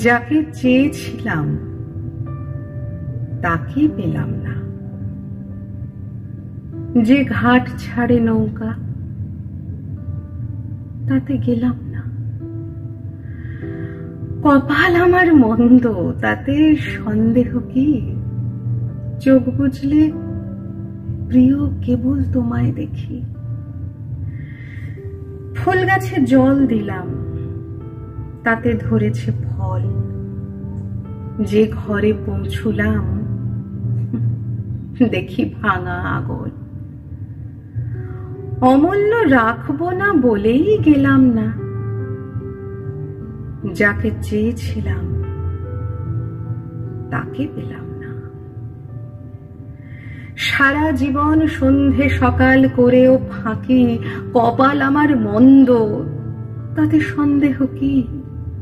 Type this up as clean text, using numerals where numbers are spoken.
যাকে চেয়েছিলাম তাকে পেলাম না, যে ঘাট ছাড়ে নৌকা তাতে গেলাম না। কপাল আমার মন্দ, তাতে সন্দেহ কি? চোখ বুঝলে প্রিয় কেবল তোমায় দেখি। ফুল গাছে জল দিলাম, তাতে ধরেছে ফল। যে ঘরে পৌঁছলাম দেখি ভাঙা আগল। অমূল্য রাখবো না বলেই গেলাম না, যাকে চেয়েছিলাম তাকে পেলাম না। সারা জীবন সন্ধে সকাল করেও ফাঁকি, কপাল আমার মন্দ, তাতে সন্দেহ কি?